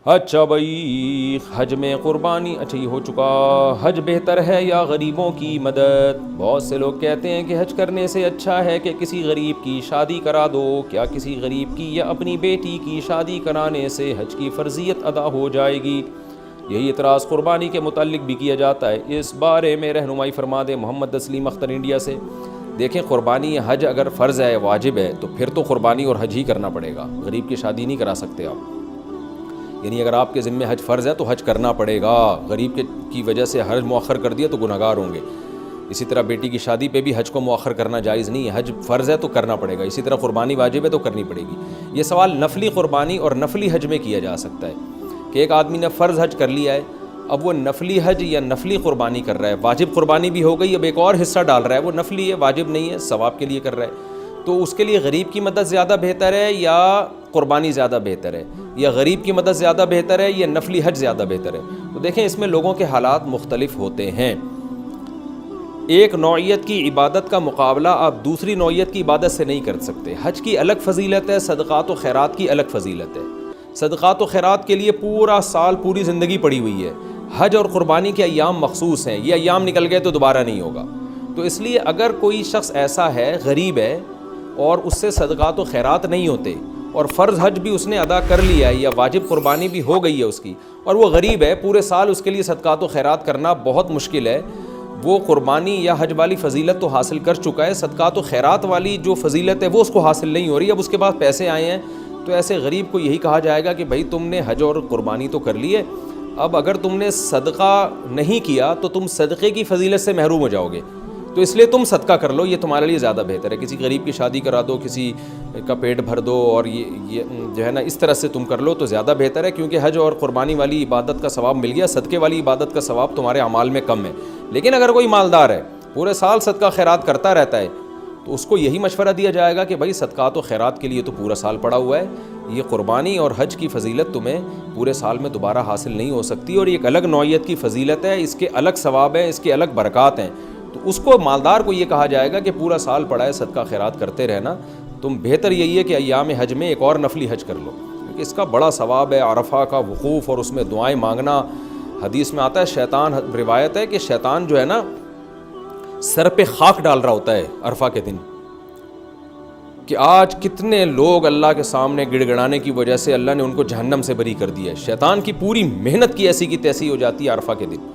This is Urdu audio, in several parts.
اچھا بھائی، حج میں قربانی، اچھا یہ ہو چکا. حج بہتر ہے یا غریبوں کی مدد؟ بہت سے لوگ کہتے ہیں کہ حج کرنے سے اچھا ہے کہ کسی غریب کی شادی کرا دو. کیا کسی غریب کی یا اپنی بیٹی کی شادی کرانے سے حج کی فرضیت ادا ہو جائے گی؟ یہی اعتراض قربانی کے متعلق بھی کیا جاتا ہے. اس بارے میں رہنمائی فرما دیں محمد تسلیم اختر انڈیا سے. دیکھیں، قربانی حج اگر فرض ہے، واجب ہے، تو پھر تو قربانی اور حج ہی کرنا پڑے گا. غریب کی شادی نہیں کرا سکتے آپ. یعنی اگر آپ کے ذمہ حج فرض ہے تو حج کرنا پڑے گا. غریب کی وجہ سے حج مؤخر کر دیا تو گنہگار ہوں گے. اسی طرح بیٹی کی شادی پہ بھی حج کو مؤخر کرنا جائز نہیں ہے. حج فرض ہے تو کرنا پڑے گا. اسی طرح قربانی واجب ہے تو کرنی پڑے گی. یہ سوال نفلی قربانی اور نفلی حج میں کیا جا سکتا ہے کہ ایک آدمی نے فرض حج کر لیا ہے، اب وہ نفلی حج یا نفلی قربانی کر رہا ہے. واجب قربانی بھی ہو گئی، اب ایک اور حصہ ڈال رہا ہے، وہ نفلی ہے، واجب نہیں ہے، ثواب کے لیے کر رہا ہے. تو اس کے لیے غریب کی مدد زیادہ بہتر ہے یا قربانی زیادہ بہتر ہے؟ یا غریب کی مدد زیادہ بہتر ہے یا نفلی حج زیادہ بہتر ہے؟ تو دیکھیں، اس میں لوگوں کے حالات مختلف ہوتے ہیں. ایک نوعیت کی عبادت کا مقابلہ آپ دوسری نوعیت کی عبادت سے نہیں کر سکتے. حج کی الگ فضیلت ہے، صدقات و خیرات کی الگ فضیلت ہے. صدقات و خیرات کے لیے پورا سال، پوری زندگی پڑی ہوئی ہے. حج اور قربانی کے ایام مخصوص ہیں، یہ ایام نکل گئے تو دوبارہ نہیں ہوگا. تو اس لیے اگر کوئی شخص ایسا ہے، غریب ہے، اور اس سے صدقات و خیرات نہیں ہوتے، اور فرض حج بھی اس نے ادا کر لیا ہے یا واجب قربانی بھی ہو گئی ہے اس کی، اور وہ غریب ہے، پورے سال اس کے لیے صدقات و خیرات کرنا بہت مشکل ہے، وہ قربانی یا حج والی فضیلت تو حاصل کر چکا ہے، صدقات و خیرات والی جو فضیلت ہے وہ اس کو حاصل نہیں ہو رہی. اب اس کے پاس پیسے آئے ہیں تو ایسے غریب کو یہی کہا جائے گا کہ بھائی تم نے حج اور قربانی تو کر لی ہے، اب اگر تم نے صدقہ نہیں کیا تو تم صدقے کی فضیلت سے محروم ہو جاؤ گے، تو اس لیے تم صدقہ کر لو، یہ تمہارے لیے زیادہ بہتر ہے. کسی غریب کی شادی کرا دو، کسی کا پیٹ بھر دو، اور یہ جو ہے نا، اس طرح سے تم کر لو تو زیادہ بہتر ہے، کیونکہ حج اور قربانی والی عبادت کا ثواب مل گیا، صدقے والی عبادت کا ثواب تمہارے اعمال میں کم ہے. لیکن اگر کوئی مالدار ہے، پورے سال صدقہ خیرات کرتا رہتا ہے، تو اس کو یہی مشورہ دیا جائے گا کہ بھائی صدقات و خیرات کے لیے تو پورا سال پڑا ہوا ہے، یہ قربانی اور حج کی فضیلت تمہیں پورے سال میں دوبارہ حاصل نہیں ہو سکتی، اور یہ ایک الگ نوعیت کی فضیلت ہے، اس کے الگ ثواب ہیں، اس کے الگ برکات ہیں. تو اس کو، مالدار کو یہ کہا جائے گا کہ پورا سال پڑا ہے، صدقہ خیرات کرتے رہنا، تم بہتر یہی ہے کہ ایام حج میں ایک اور نفلی حج کر لو، کیونکہ اس کا بڑا ثواب ہے. عرفہ کا وقوف اور اس میں دعائیں مانگنا، حدیث میں آتا ہے شیطان، روایت ہے کہ شیطان جو ہے نا سر پہ خاک ڈال رہا ہوتا ہے عرفہ کے دن، کہ آج کتنے لوگ اللہ کے سامنے گڑ گڑانے کی وجہ سے اللہ نے ان کو جہنم سے بری کر دیا ہے. شیطان کی پوری محنت کی ایسی کی تیسی ہو جاتی ہے عرفہ کے دن.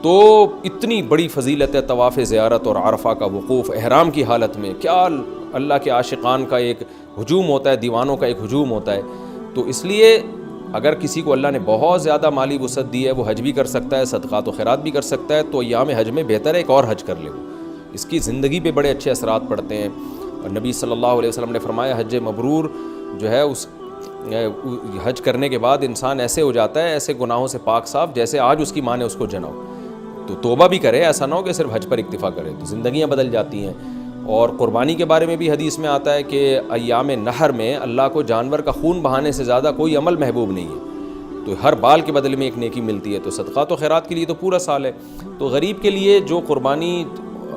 تو اتنی بڑی فضیلت ہے طواف زیارت اور عرفہ کا وقوف احرام کی حالت میں. کیا اللہ کے عاشقان کا ایک ہجوم ہوتا ہے، دیوانوں کا ایک ہجوم ہوتا ہے. تو اس لیے اگر کسی کو اللہ نے بہت زیادہ مالی وسعت دی ہے، وہ حج بھی کر سکتا ہے، صدقات و خیرات بھی کر سکتا ہے، تو ایام حج میں بہتر ہے ایک اور حج کر لے. اس کی زندگی پہ بڑے اچھے اثرات پڑتے ہیں. اور نبی صلی اللہ علیہ وسلم نے فرمایا حج مبرور جو ہے، اس حج کرنے کے بعد انسان ایسے ہو جاتا ہے، ایسے گناہوں سے پاک صاف جیسے آج اس کی ماں نے اس کو جنا ہو. تو توبہ بھی کرے، ایسا نہ ہو کہ صرف حج پر اکتفا کرے، تو زندگیاں بدل جاتی ہیں. اور قربانی کے بارے میں بھی حدیث میں آتا ہے کہ ایام نحر میں اللہ کو جانور کا خون بہانے سے زیادہ کوئی عمل محبوب نہیں ہے، تو ہر بال کے بدلے میں ایک نیکی ملتی ہے. تو صدقات و خیرات کے لیے تو پورا سال ہے. تو غریب کے لیے جو قربانی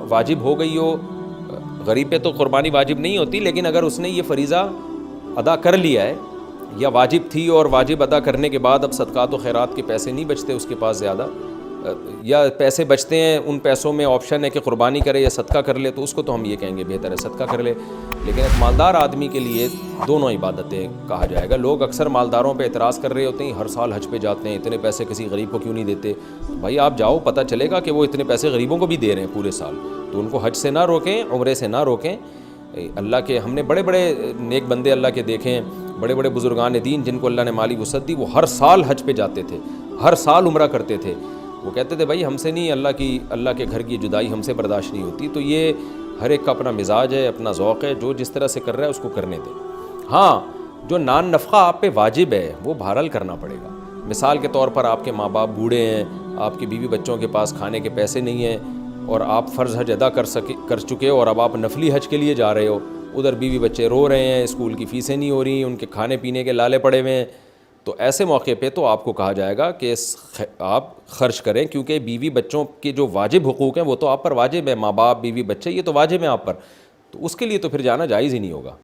واجب ہو گئی ہو، غریب پہ تو قربانی واجب نہیں ہوتی، لیکن اگر اس نے یہ فریضہ ادا کر لیا ہے، یا واجب تھی اور واجب ادا کرنے کے بعد اب صدقات و خیرات کے پیسے نہیں بچتے اس کے پاس زیادہ، یا پیسے بچتے ہیں، ان پیسوں میں آپشن ہے کہ قربانی کرے یا صدقہ کر لے، تو اس کو تو ہم یہ کہیں گے بہتر ہے صدقہ کر لے. لیکن ایک مالدار آدمی کے لیے دونوں عبادتیں کہا جائے گا. لوگ اکثر مالداروں پہ اعتراض کر رہے ہوتے ہیں، ہر سال حج پہ جاتے ہیں، اتنے پیسے کسی غریب کو کیوں نہیں دیتے؟ بھائی آپ جاؤ، پتہ چلے گا کہ وہ اتنے پیسے غریبوں کو بھی دے رہے ہیں پورے سال. تو ان کو حج سے نہ روکیں، عمرے سے نہ روکیں. اللہ کے ہم نے بڑے بڑے نیک بندے اللہ کے دیکھے ہیں، بڑے بڑے بزرگان دین جن کو اللہ نے مالی وسعت دی، وہ ہر سال حج پہ جاتے تھے، ہر سال عمرہ کرتے تھے. وہ کہتے تھے بھائی ہم سے نہیں، اللہ کے گھر کی جدائی ہم سے برداشت نہیں ہوتی. تو یہ ہر ایک کا اپنا مزاج ہے، اپنا ذوق ہے، جو جس طرح سے کر رہا ہے اس کو کرنے دیں. ہاں، جو نان نفقہ آپ پہ واجب ہے وہ بہرحال کرنا پڑے گا. مثال کے طور پر آپ کے ماں باپ بوڑھے ہیں، آپ کی بیوی بچوں کے پاس کھانے کے پیسے نہیں ہیں، اور آپ فرض حج ادا کر چکے ہو، اور اب آپ نفلی حج کے لیے جا رہے ہو. ادھر بیوی بچے رو رہے ہیں، اسکول کی فیسیں نہیں ہو رہی، ان کے کھانے پینے کے لالے پڑے ہوئے ہیں. تو ایسے موقع پہ تو آپ کو کہا جائے گا کہ آپ خرچ کریں، کیونکہ بیوی بچوں کے جو واجب حقوق ہیں وہ تو آپ پر واجب ہے. ماں باپ، بیوی بچے، یہ تو واجب ہیں آپ پر. تو اس کے لیے تو پھر جانا جائز ہی نہیں ہوگا.